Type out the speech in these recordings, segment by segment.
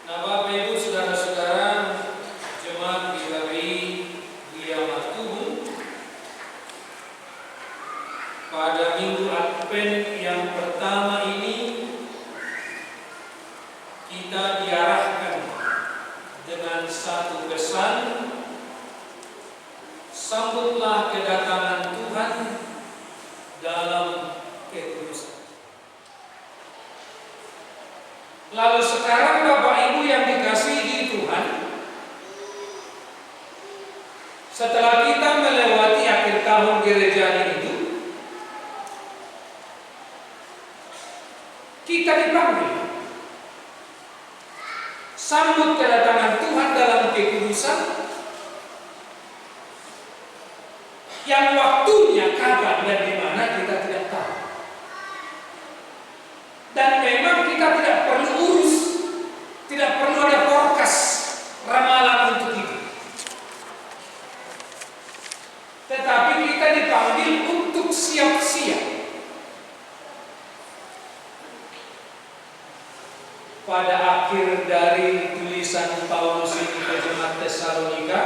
Nah, Bapak Ibu saudara-saudara jemaat GKI Giamat Tubuh, pada minggu Advent yang pertama ini kita diarahkan dengan satu pesan: sambutlah kedatangan Tuhan dalam kekudusan. Lalu sekarang Bapak Ibu yang dikasihi Tuhan, setelah kita melewati akhir tahun gerejaan itu, kita dipanggil sambut kedatangan Tuhan dalam kekudusan, yang waktunya kapan dan di mana kita tidak tahu. Dan memang kita tidak perlu urus, tidak perlu ada forecast ramalan untuk itu. Tetapi kita dipanggil untuk siap-siap. Pada akhir dari tulisan Paulus ini ke jemaat Tesalonika,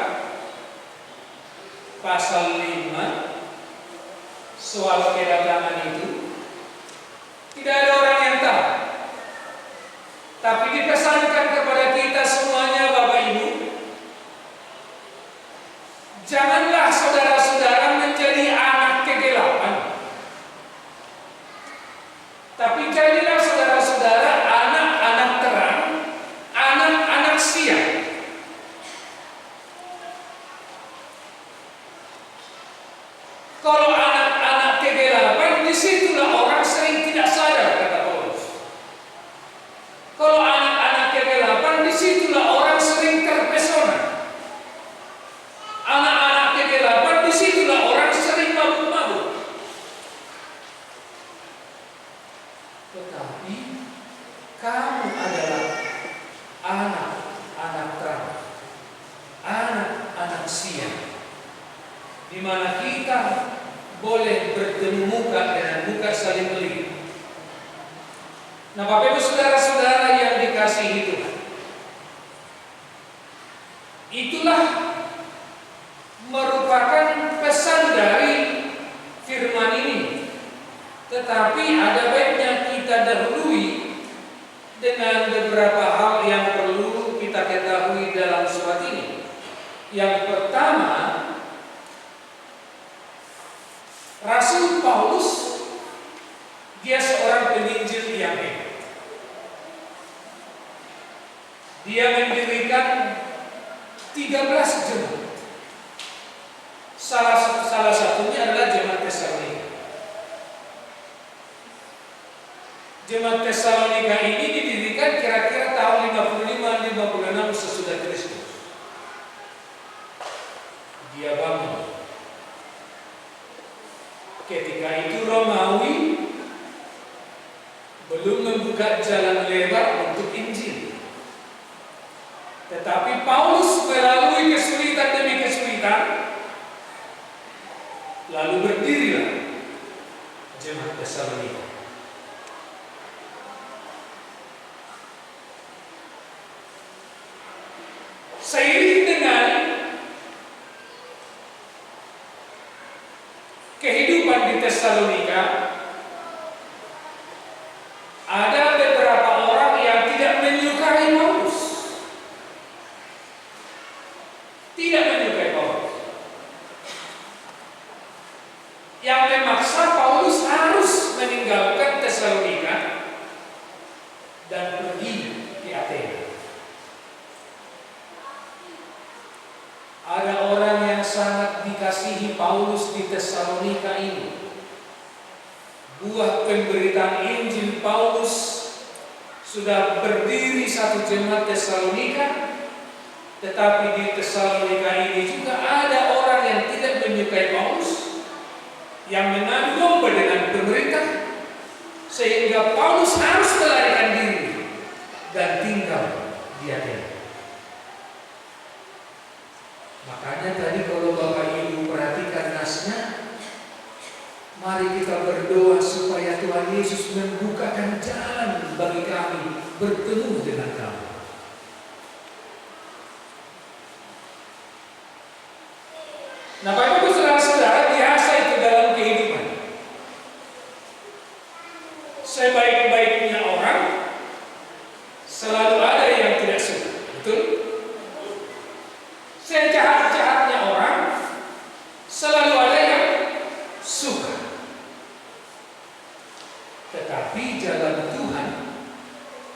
pasal 5, soal kedatangan itu, tidak ada orang yang tahu. Tapi dipesankan kepada kita semuanya, Bapak Ibu, janganlah saudara-saudara menjadi anak kegelapan, tapi jadilah saudara-saudara anak-anak terang, anak-anak siang. Kalau anak-anak kegelapan, disitulah orang sering tidak sadar, kata Paulus. Kalau anak-anak kegelapan, disitulah orang sering terpesona. Anak-anak kegelapan, disitulah orang sering mabuk-mabuk. Tetapi kamu adalah anak-anak terang, anak-anak siang, di mana kita boleh bertemu muka dengan muka saling melihat. Nah, Bapak Ibu saudara-saudara yang dikasihi Tuhan, itulah merupakan pesan dari firman ini. Tetapi ada baiknya kita dahului dengan beberapa hal yang perlu kita ketahui dalam surat ini. Yang pertama, Rasul Paulus, dia seorang penginjil yang hebat. Dia mendirikan 13 jemaat. Salah satunya adalah jemaat Tesalonika. Jemaat Tesalonika ini didirikan kira-kira tahun 55-56 sesudah Kristus. Dia bangun. Ketika itu Romawi belum membuka jalan lebar untuk Injil. Tetapi Paulus melalui kesulitan demi kesulitan, lalu berdirilah jemaat Tesalonika. Seiring dengan kehidupan di Tesalonika, ada beberapa orang yang tidak menyukai Paulus. Tidak menyukai Paulus. Yang memaksa Paulus harus meninggalkan Tesalonika dan pergi ke Athena. Ada orang yang sangat dikasihi Paulus di Tesalonika ini. Buah pemberitaan Injil Paulus sudah berdiri satu jemaat Tesalonika, tetapi di Tesalonika ini juga ada orang yang tidak menyukai Paulus, yang mengadu domba dengan pemerintah, sehingga Paulus harus melarikan diri dan tinggal di Athena. Makanya tadi kalau Bapak Ibu perhatikan nasnya, mari kita berdoa supaya Tuhan Yesus membukakan jalan bagi kami bertemu dengan kamu.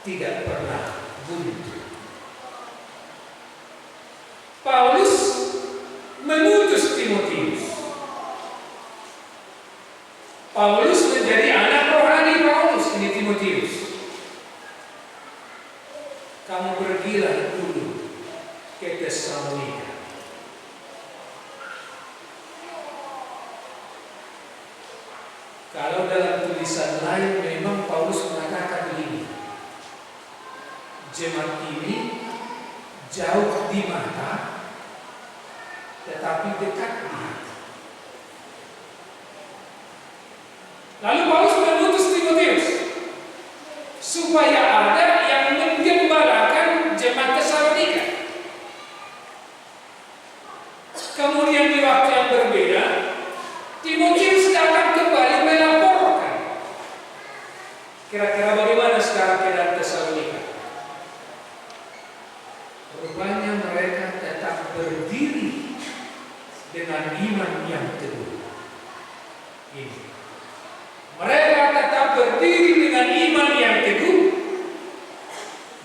tidak pernah buntu. Paulus mengutus Timotius. Paulus menjadi anak rohani Paulus, ini Timotius. Kamu pergilah dulu ke Tesalonika. Kalau dalam tulisan lain memang Paulus mengatakan begini, jemaat ini jauh di mata, tetapi dekat di hati. Lalu Paulus mengutus Timotius supaya ada yang menggembalakan jemaat Tesalonika. Kemudian di waktu yang berbeda, Timotius datang kembali melaporkan. Kira-kira bagaimana sekarang keadaan Tesalonika? Rupanya mereka tetap berdiri dengan iman yang teguh. Ini. Mereka tetap berdiri dengan iman yang teguh.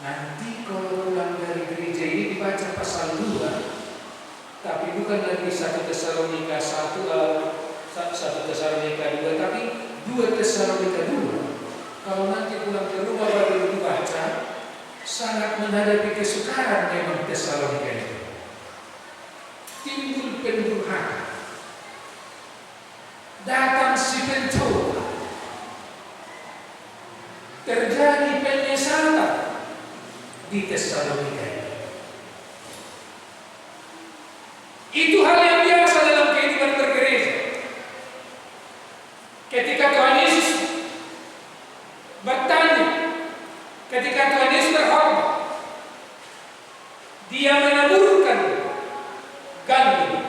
Nanti kalau pulang dari gereja ini dibaca pasal 2, tapi bukan lagi 1 Tesalonika 1 Tesalonika 2, tapi 2 Tesalonika 2. Kalau nanti pulang ke rumah baru dibaca, sangat menghadapi kesukaran memang Tesalonika itu. Timbul pendurhaka, datang si pencoba, terjadi penyesalan di Tesalonika ini. Itu hal yang biasa dalam kehidupan bergereja. Ketika Tuhan Yesus bertanya, ketika Tuhan Yesus berkhotbah, Dia menaburkan gandum,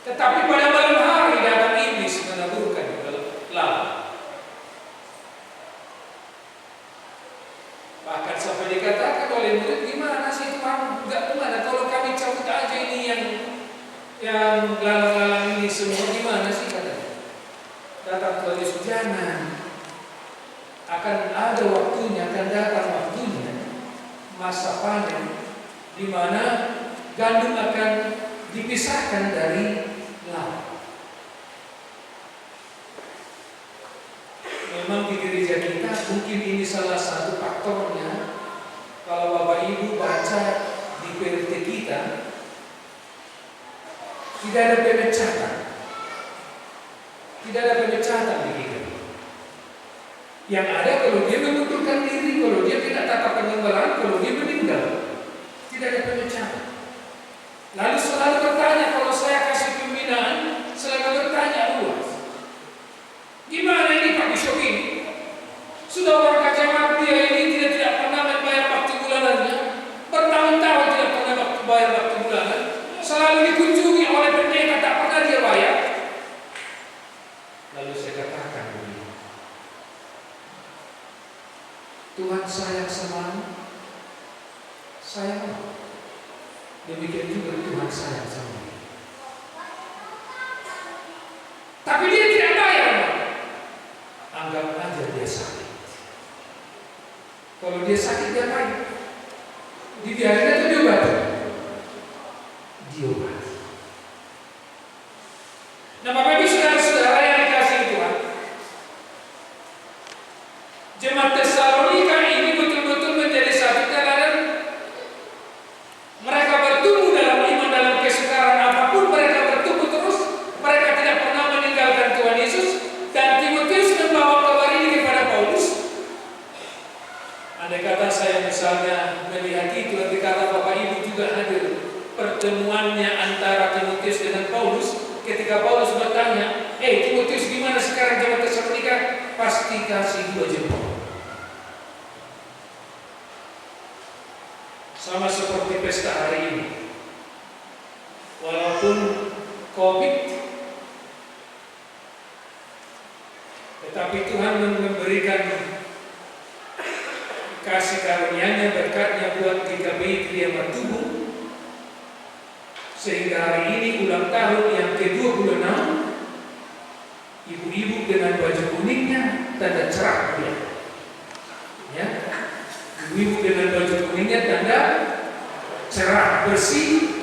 tetapi pada malam hari datang iblis menaburkan lalat. Bahkan sampai dikatakan oleh murid, gimana sih Tuhan? Enggak, gimana kalau kami cabut aja ini yang lalang-lalang ini semua, gimana sih katanya? Kata Tuhan Yesus, jangan. Akan ada waktunya, akan datang waktunya, masa panen, di mana gandum akan dipisahkan dari laut. Memang di gereja kita mungkin ini salah satu faktornya. Kalau Bapak Ibu baca di PRT kita, tidak ada pemecatan. Tidak ada pemecatan di kita. Yang ada kalau dia mengundurkan diri, kalau dia tidak tatap pengembalian, kalau dia meninggal, tidak ada pemecatan. Lalu selalu bertanya, kalau saya kasih pembinaan, selalu bertanya luas. Gimana ini Pak Bishop ini? Sudah orang jemaat dia ini tidak pernah membayar waktu bulanannya, bertahun-tahun tidak pernah bayar waktu bulanan, selalu dikunjungi oleh pendeta, tak pernah dia bayar. Lalu saya katakan begini, Tuhan sayang samamu, sayang. Demikian juga Tuhan sayang sama dia. Tapi dia tidak bayar. Anggap aja dia sakit. Kalau dia sakit dia bayar. Dibiarin atau diobati? Diobati. Nah Bapak Ibu saudara-saudara yang dikasihi Tuhan, jemaat Tesalonika ini betul-betul menjadi satu teladan. Mereka bertumbuh dalam iman, dalam kesukaran apapun mereka bertumbuh terus. Mereka tidak pernah meninggalkan Tuhan Yesus. Dan Timotius membawa kabar ini kepada Paulus. Andai kata saya misalnya melihat itu, andai kata Bapak Ibu juga hadir pertemuannya antara Timotius dengan Paulus, ketika Paulus bertanya, Timotius gimana sekarang jemaat Tesalonika? Pasti kasih 2 jempol. Sama seperti pesta hari ini. Walaupun COVID, tetapi Tuhan memberikan kasih karunia-Nya, berkatnya buat GKBI Kriya Tubuh, sehingga hari ini ulang tahun yang ke-26, ibu-ibu dengan baju kuningnya tanda cerah dia. Ya. Ibu dengan baju kuningnya tanda cerah, bersih,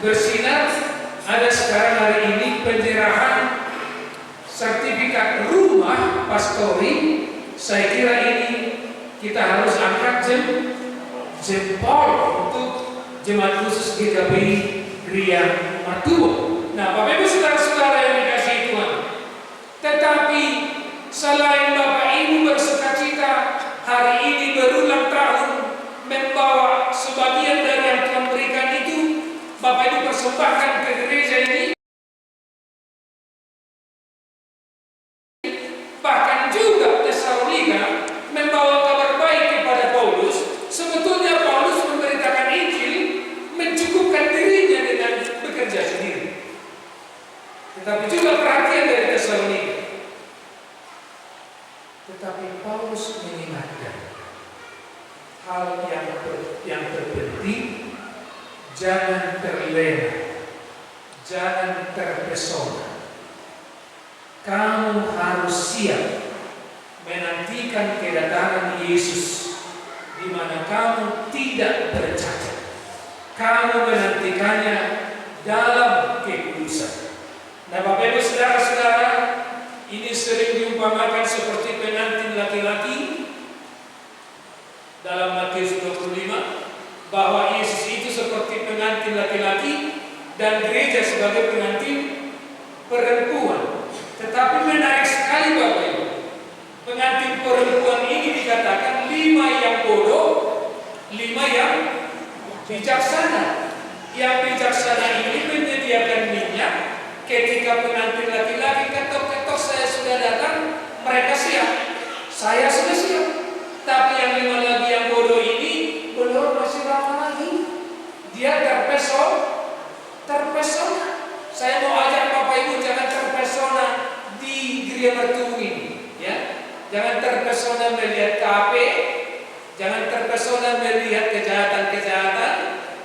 bersinar. Ada sekarang hari ini penyerahan sertifikat rumah pastori. Saya kira ini kita harus angkat jempol untuk jemaat khusus GKPI Riang Matua. Nah, Bapak Ibu saudara-saudara yang dikasihi Tuhan, tetapi selain Bapak Ibu bersukacita hari ini berulang tahun membawa sebagian dari yang Tuhan berikan itu, Bapak Ibu persembahkan ke gereja ini, bahkan juga Tesalonika membawa kabar baik kepada Paulus. Sebetulnya Paulus memberitakan Injil mencukupkan dirinya dengan bekerja sendiri, tetapi juga perhatian dari Tesalonika. Tetapi Paulus mengingatkan hal yang terpenting, jangan terlena, jangan terpesona. Kamu harus siap menantikan kedatangan Yesus, di mana kamu tidak bercacat. Kamu menantikannya dalam kekudusan. Nah, Bapak Ibu saudara-saudara, ini sering diumpamakan seperti pengantin laki-laki dalam Matius 25, bahwa Yesus itu seperti pengantin laki-laki dan gereja sebagai pengantin perempuan. Tetapi menarik sekali Bapak Ibu, pengantin perempuan ini dikatakan 5 yang bodoh, 5 yang bijaksana. Yang bijaksana ini menyediakan minyak. Ketika pengantin laki-laki ketok-ketok, saya sudah datang, mereka siap, saya sudah siap. Tapi yang 5 lagi yang bodoh ini belum, masih lama lagi. Dia terpesona. Saya mau ajak Bapak Ibu jangan terpesona di gereja mertu ini, ya. Jangan terpesona melihat KP, jangan terpesona melihat kejahatan-kejahatan,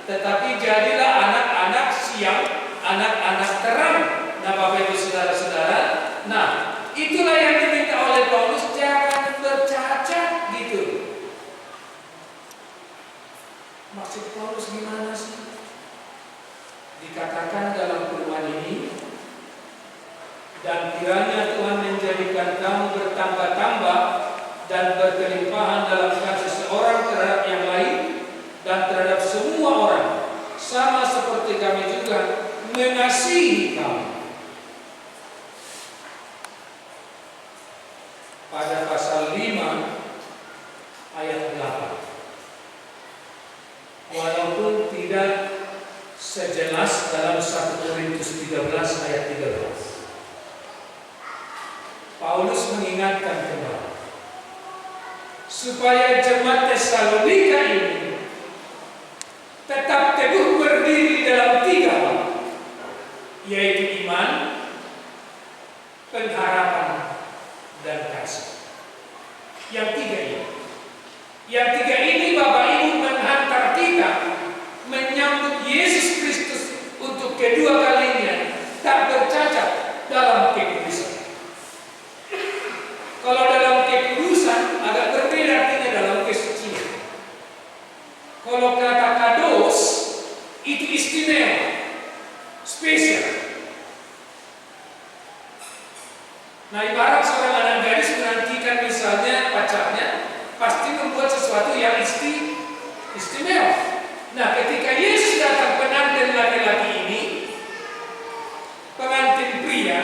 tetapi jadilah anak-anak siang, anak-anak terang. Nah, Bapak Ibu saudara-saudara, nah itulah yang diminta oleh Paulus, jangan bercacat gitu. Maksud Paulus gimana sih? Dikatakan dalam firman ini, dan kiranya Tuhan menjadikan kamu bertambah-tambah dan berkelimpahan dalam kasih seorang terhadap yang lain dan terhadap semua orang, sama seperti kami juga mengasihi kamu. Pada pasal 5 ayat 8, walaupun tidak sejelas dalam 1 Korintus 13 ayat 13, Paulus mengingatkan kembali supaya jemaat Tesalonika ini tetap teguh berdiri dalam 3 hal, yaitu iman, pengharapan, dan kasih. Yang 3 ini, Bapak Ibu menghantar kita menyambut Yesus Kristus untuk kedua kalinya, tak bercacat dalam kekudusan. Kalau dalam kekudusan agak berbeda artinya dalam kesucian. Kalau kata kados itu istimewa, spesial. Nah, ibarat seorang anak gadis menantikan misalnya pacarnya, pasti membuat sesuatu yang istimewa. Nah, ketika Yesus datang, pengantin laki-laki ini, pengantin pria,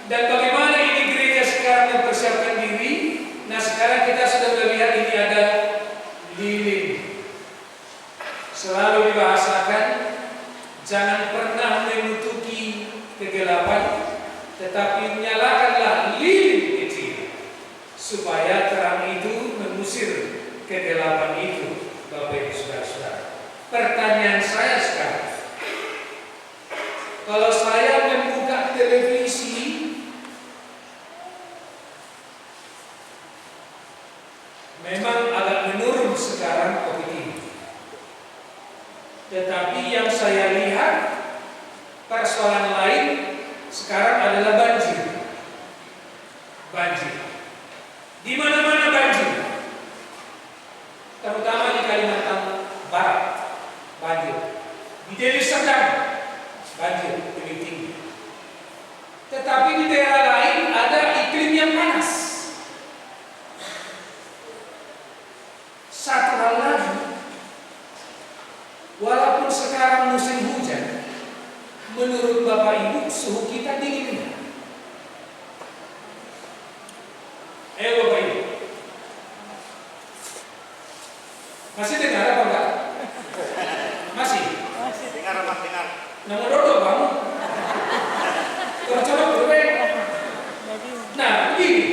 dan bagaimana ini gereja sekarang mempersiapkan diri. Nah, sekarang kita sudah melihat ini ada lilin. Selalu dibahasakan, jangan pernah menutupi kegelapan, tetapi nyalakanlah lilin kecil, supaya terang itu mengusir kegelapan itu. Bapak Ibu saudara-saudara, pertanyaan saya sekarang, kalau saya membuka televisi, memang agak menurun sekarang COVID ini, tetapi yang saya lihat persoalan lain sekarang adalah banjir. Di mana-mana banjir. terutama di Kalimantan Barat banjir, di Deli Serdang banjir lebih tinggi. Tetapi di daerah lain ada iklim yang panas. Satu hal lagi, walaupun sekarang musim hujan, menurut Bapak Ibu suhu kita dingin. Bapak Ibu, masih dengar apa enggak? Masih? Masih dengar, Pak, dengar. Nama dodok kamu? Coba berbeda. Nah, begini.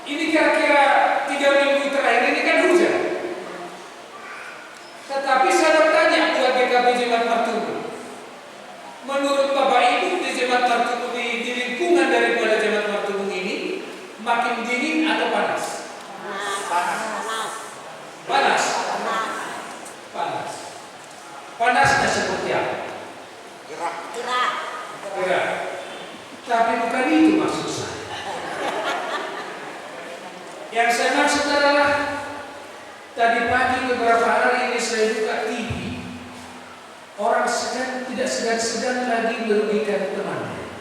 Ini kira-kira 3 minggu terakhir ini kan hujan. Tetapi saya bertanya buat GKP Jemaat Martubung. Menurut Bapak Ibu di Jemaat Martubung, di lingkungan daripada Jemaat Martubung ini, makin dingin atau panas? Panas. Panas. Panas. Panasnya seperti apa? Gerah. Tapi bukan itu maksud saya. Yang saya maksud adalah tadi pagi beberapa hari ini saya buka TV. Orang tidak sedang lagi merugikan temannya.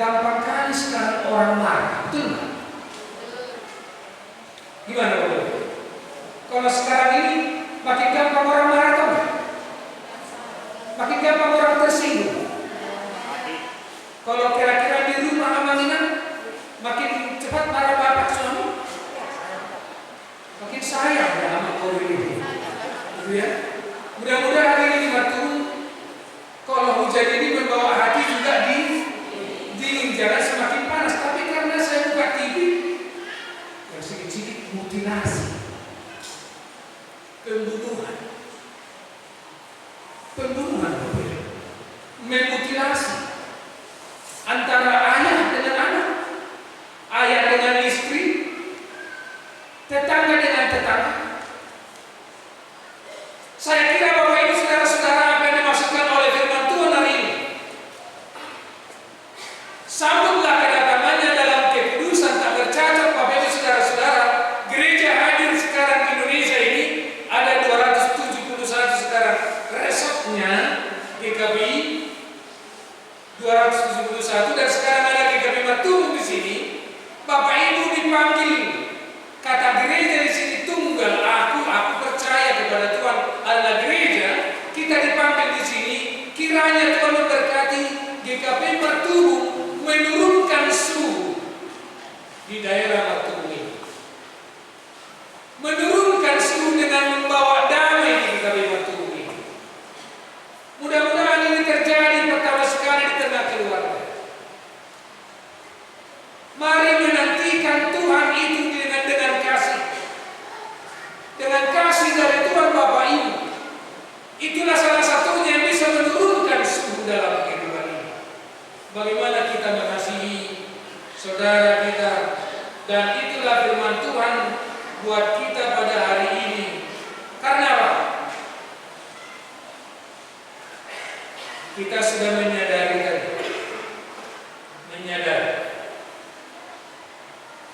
Gampang kali sekarang orang marah, betul nggak? Gimana Bapak? Kalau sekarang ini makin gampang orang marah atau enggak? Makin gampang orang tersinggung. Kalau kira-kira di rumah aminan, makin cepat marah bapak suami, makin sayang ya sama kau ini. Gitu ya. Mudah-mudahan hari ini Martubung, kalau hujan ini membawa hati juga dingin, jangan semakin panas. Tapi karena saya buka TV, yang sedikit-sedikit mutilasi, pembunuhan, memutilasi antara ayah dengan anak, ayah dengan istri, tetangga dengan tetangga. Saya kira Bapak Ibu saudara-saudara apa yang dimaksudkan oleh firman Tuhan hari ini. Sambutlah kedatangannya dalam kekudusan tak bercacat. Bapak Ibu saudara-saudara, gereja hadir sekarang di Indonesia ini ada 271 sekarang. Resepnya GKBI 271 dan sekarang ada GKBI Martubung di sini. Bapak Ibu dipanggil, kata gereja di sini tunggal. Aku percaya kepada Tuhan adalah gereja. Kita dipanggil di sini. Kiranya Tuhan memberkati GKBI Martubung menurunkan suhu di daerah Martubung ini. Menurunkan suhu dengan membawa damai di GKBI Martubung ini. Mudah-mudahan ini terjadi pertama sekali di tengah keluarga. Mari menantikan Tuhan itu dengan kasih. Dengan kasih dari Tuhan Bapak Ibu. Itulah salah satunya yang bisa menurunkan suhu dalam kehidupan ini. Bagaimana kita mengasihi saudara kita. Dan itulah firman Tuhan buat kita pada hari ini. Karena apa? Kita sudah menyadari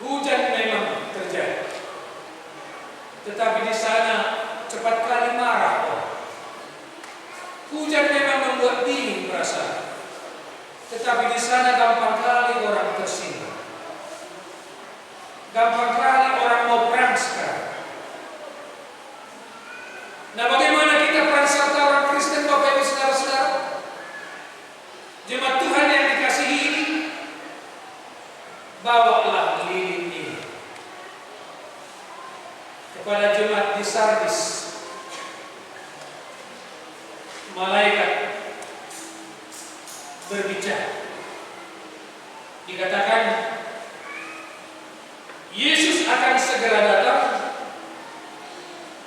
hujan memang terjadi, tetapi di sana cepat kali marah. Hujan memang membuat dingin perasaan, tetapi di sana gampang kali orang tersinggung. Gampang kali orang mau perang sekarang. Nah, bagaimana kita peran serta orang Kristen, Bapak Ibu saudara-saudara? Jemaat Tuhan yang dikasihi ini, bawalah lilin ini kepada jemaat di Sardis. Malaikat berbicara. Dikatakan Yesus akan segera datang.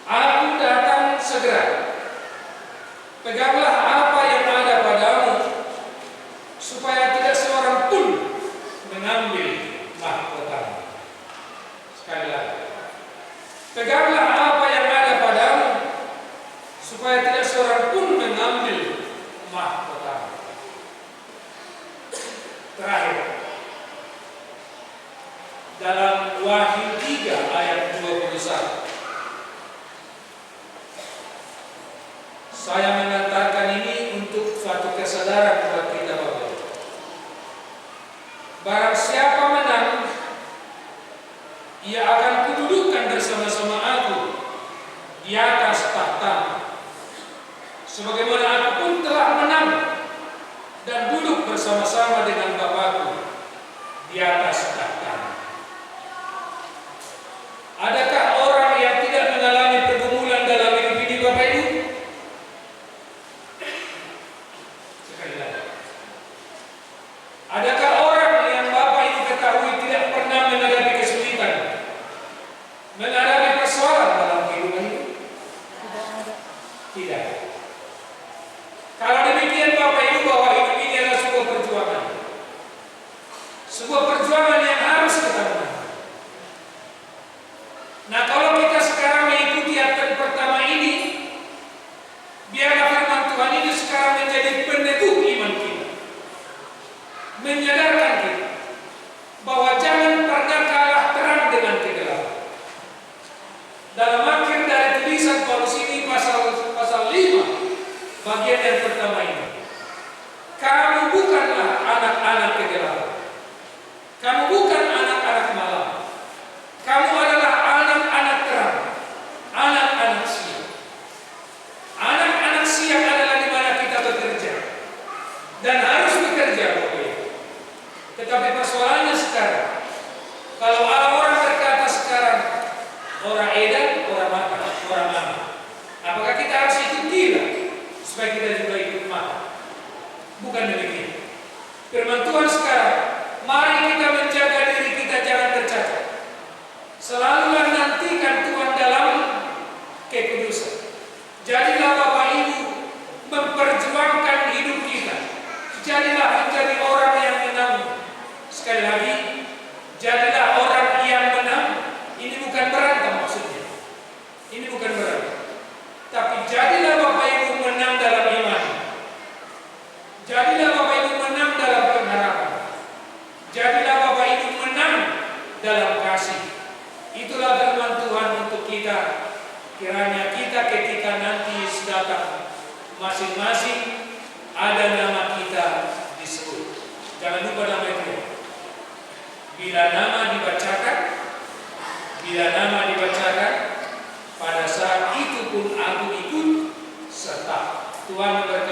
Aku datang segera. Peganglah apa yang ada padamu, supaya tidak seorang pun mengambil mahkotamu. Sekali lagi, peganglah apa yang ada padamu, supaya tidak seorang pun mengambil mahkotamu. Terakhir, dalam Wahyu 3 ayat 21, Saya mengantarkan ini untuk suatu kesadaran buat kita Bapak Ibu. Barang siapa menang, ia akan kududukan bersama-sama aku di atas tahta, sebagaimana aku pun telah menang dan duduk bersama-sama dengan Bapakku di atas tahta. Adakah orang yang tidak mengalami pergumulan dalam hidup ini Bapak Ibu? Sekali lagi. Adakah orang yang Bapak Ibu ketahui tidak pernah menghadapi kesulitan, menghadapi persoalan dalam kehidupan itu? Tidak. Kalau demikian Bapak Ibu, bahwa hidup ini adalah sebuah perjuangan. Sebuah perjuangan yang harus kita menang. Nah, kalau kita sekarang mengikuti ayat pertama ini, biarlah firman Tuhan ini sekarang menjadi peneguh iman kita, menyadarkan kita bahwa jangan pernah kalah terang dengan kegelapan. Dalam akhir dari tulisan Paulus ini pasal 5 bagian yang pertama ini, kamu bukanlah anak-anak kegelapan, kamu bukan anak-anak malam, kamu adalah anak-anak terang, anak-anak siang. Anak-anak siang adalah di mana kita bekerja dan harus bekerja Bapak Ibu. Tetapi persoalannya sekarang, kalau orang berkata sekarang orang edan, orang makan, orang aman, apakah kita harus ikut dia supaya kita juga ikut makan? Bukan demikian. Firman Tuhan sekarang, mari kita menjaga diri kita jangan tercacat. Selalulah nantikan Tuhan dalam kekudusan. Jadilah Bapak Ibu memperjuangkan hidup kita. Jadilah menjadi orang yang menang. Sekali lagi, jadilah orang yang menang. Ini bukan berantem maksudnya. Ini bukan berantem. Tapi jadilah Bapak Ibu menang dalam iman. Jadilah Bapak Ibu menang dalam pengharapan. Jadilah Bapak Ibu menang dalam kasih. Itulah firman Tuhan untuk kita. Kiranya kita ketika nanti Yesus datang, masing-masing ada nama kita disebut. Jangan lupa nama itu. Bila nama dibacakan, pada saat itu pun aku ikut serta. Tuhan memberkati.